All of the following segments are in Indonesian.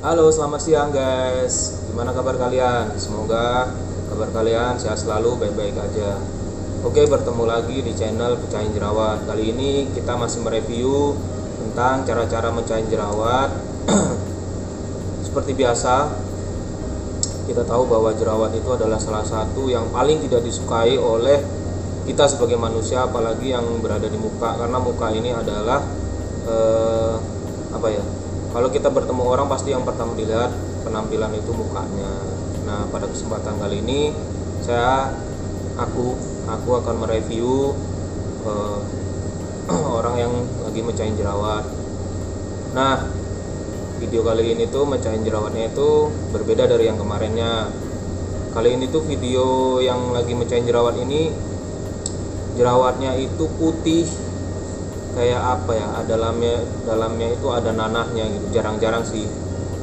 Halo, selamat siang guys. Gimana kabar kalian? Semoga kabar kalian sehat selalu, baik-baik aja. Oke, bertemu lagi di channel Pecahin Jerawat. Kali ini kita masih mereview tentang cara-cara mencahin jerawat. Seperti biasa, kita tahu bahwa jerawat itu adalah salah satu yang paling tidak disukai oleh kita sebagai manusia, apalagi yang berada di muka, karena muka ini adalah kalau kita bertemu orang pasti yang pertama dilihat penampilan itu mukanya. Nah, pada kesempatan kali ini aku akan mereview orang yang lagi mencahin jerawat. Nah, video kali ini tuh mencahin jerawatnya itu berbeda dari yang kemarinnya. Kali ini tuh video yang lagi mencahin jerawat ini, jerawatnya itu putih kayak apa ya, dalamnya itu ada nanahnya gitu, jarang-jarang sih.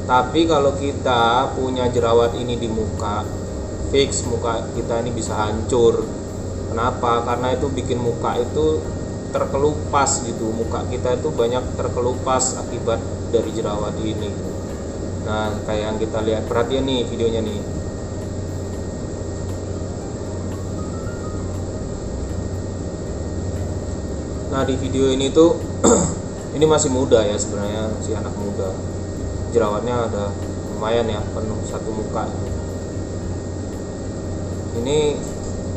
Tapi kalau kita punya jerawat ini di muka, fix muka kita ini bisa hancur. Kenapa? Karena itu bikin muka itu terkelupas gitu, muka kita itu banyak terkelupas akibat dari jerawat ini. Nah, kayak yang kita lihat, perhatian nih videonya nih. Nah, di video ini tuh ini masih muda ya, sebenarnya masih anak muda. Jerawatnya ada lumayan ya, penuh satu muka. Ini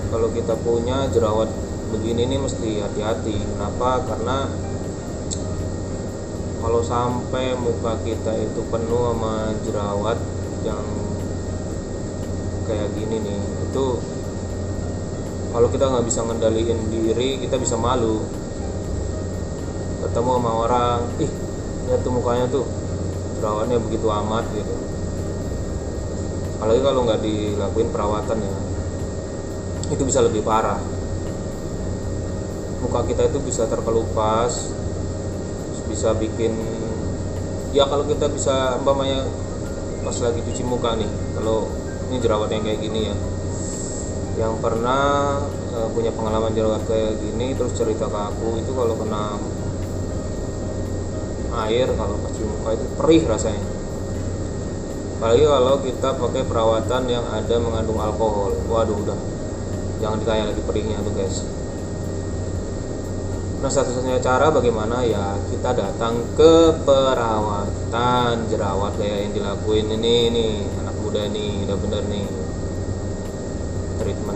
kalau kita punya jerawat begini nih mesti hati-hati. Kenapa? Karena kalau sampai muka kita itu penuh sama jerawat yang kayak gini nih, itu kalau kita nggak bisa ngendaliin diri, kita bisa malu ketemu sama orang, lihat tuh mukanya tuh jerawatnya begitu amat gitu. Apalagi kalau nggak dilakuin perawatan ya, itu bisa lebih parah. Muka kita itu bisa terkelupas, bisa bikin ya, kalau kita bisa umpamanya pas lagi cuci muka nih, kalau ini jerawat yang kayak gini ya, yang pernah punya pengalaman jerawat kayak gini terus cerita ke aku, itu kalau kena air, kalau pas di muka itu perih rasanya. Apalagi kalau kita pakai perawatan yang ada mengandung alkohol, waduh udah jangan ditanya lagi perihnya tuh guys. Nah, satu-satunya cara bagaimana ya, kita datang ke perawatan jerawat kayak yang dilakuin ini nih anak muda nih, udah bener nih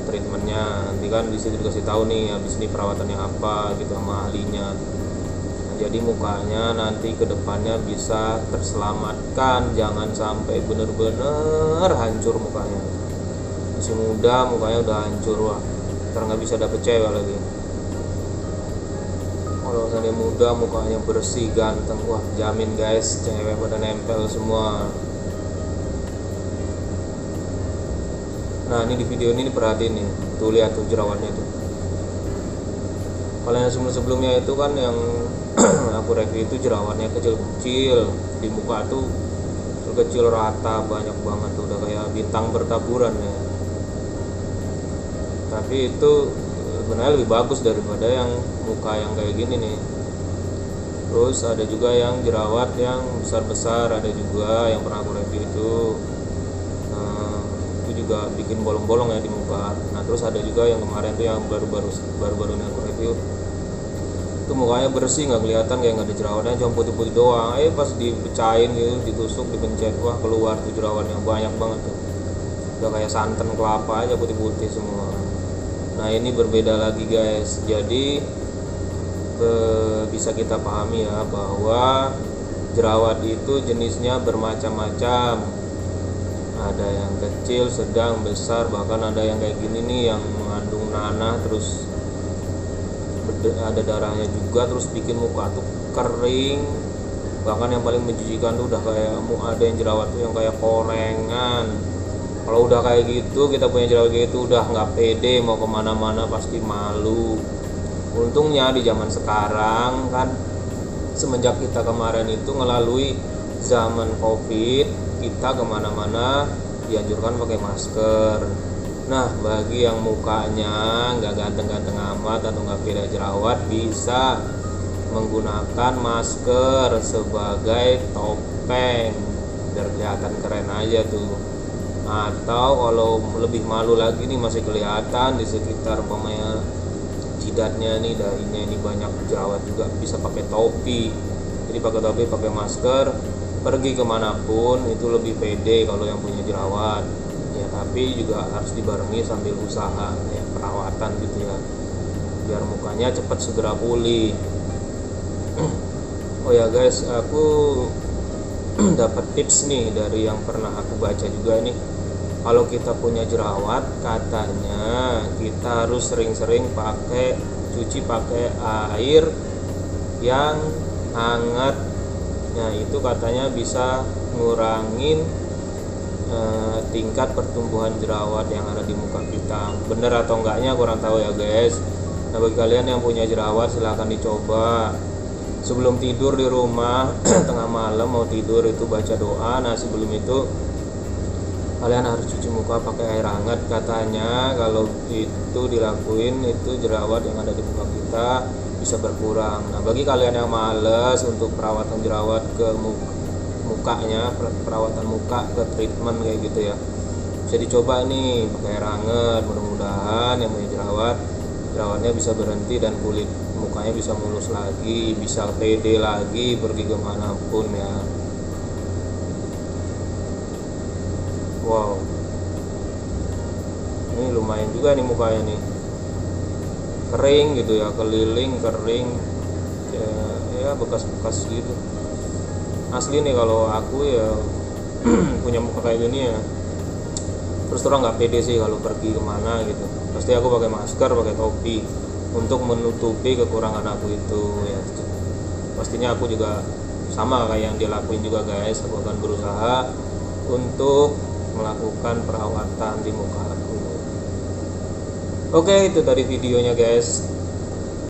treatmentnya. Nanti kan di situ dikasih tahu nih habis ini perawatannya apa gitu sama ahlinya. Jadi mukanya nanti ke depannya bisa terselamatkan, jangan sampai bener-bener hancur mukanya. Masih muda mukanya udah hancur, wah ntar nggak bisa dapet cewek lagi. Kalau saya muda mukanya bersih ganteng, wah jamin guys cewek pada nempel semua. Nah, ini di video ini perhatiin nih, tuh lihat tuh jerawatnya tuh. Kalau yang sebelumnya itu kan yang aku review itu jerawatnya kecil-kecil di muka tuh, kecil rata banyak banget tuh, udah kayak bintang bertaburan ya. Tapi itu sebenarnya lebih bagus daripada yang muka yang kayak gini nih. Terus ada juga yang jerawat yang besar-besar, ada juga yang pernah aku review itu juga bikin bolong-bolong ya di muka. Nah, terus ada juga yang kemarin tuh yang baru-baru ini aku review, itu mukanya bersih, nggak kelihatan kayak nggak ada jerawatnya, cuma putih-putih doang. Pas dipecahin gitu, ditusuk, dipencet, wah keluar tuh jerawatnya banyak banget tuh, udah kayak santan kelapa aja putih-putih semua. Nah, ini berbeda lagi guys. Jadi bisa kita pahami ya bahwa jerawat itu jenisnya bermacam-macam. Ada yang kecil, sedang, besar, bahkan ada yang kayak gini nih yang mengandung nanah, terus ada darahnya juga, terus bikin muka tuh kering. Bahkan yang paling menjijikan tuh udah kayak ada yang jerawat tuh yang kayak korengan. Kalau udah kayak gitu, kita punya jerawat kayak gitu, udah nggak pede mau kemana-mana, pasti malu. Untungnya di zaman sekarang kan, semenjak kita kemarin itu melalui zaman COVID, kita kemana-mana dianjurkan pakai masker. Nah, bagi yang mukanya nggak ganteng-ganteng amat atau nggak beda jerawat, bisa menggunakan masker sebagai topeng biar kelihatan keren aja tuh. Atau kalau lebih malu lagi nih, masih kelihatan di sekitar pemain jidatnya nih, dahinya ini banyak jerawat juga, bisa pakai topi. Jadi pakai topi, pakai masker, pergi kemanapun itu lebih pede kalau yang punya jerawat ya. Tapi juga harus dibarengi sambil usaha ya, perawatan gitu ya, biar mukanya cepat segera pulih. Oh ya guys, aku dapat tips nih dari yang pernah aku baca juga nih. Kalau kita punya jerawat, katanya kita harus sering-sering cuci pakai air yang hangat. Nah itu katanya bisa ngurangin tingkat pertumbuhan jerawat yang ada di muka kita. Bener atau enggaknya kurang tahu ya guys. Nah bagi kalian yang punya jerawat, silahkan dicoba. Sebelum tidur di rumah tengah malam mau tidur itu baca doa. Nah sebelum itu kalian harus cuci muka pakai air hangat. Katanya kalau itu dilakuin, itu jerawat yang ada di muka kita bisa berkurang. Nah bagi kalian yang males untuk perawatan jerawat ke mukanya, perawatan muka ke treatment kayak gitu ya, bisa dicoba nih pakai air hangat. Mudah-mudahan yang punya jerawatnya bisa berhenti dan kulit mukanya bisa mulus lagi, bisa pede lagi pergi kemanapun ya. Wow, ini lumayan juga nih mukanya nih, kering gitu ya, keliling kering ya bekas-bekas gitu. Asli nih kalau aku ya punya muka kayak gini ya, terus terang nggak pede sih kalau pergi kemana gitu. Pasti aku pakai masker, pakai topi untuk menutupi kekurangan aku itu ya. Pastinya aku juga sama kayak yang dia lakuin juga guys. Aku akan berusaha untuk melakukan perawatan di muka aku. Oke, itu tadi videonya guys.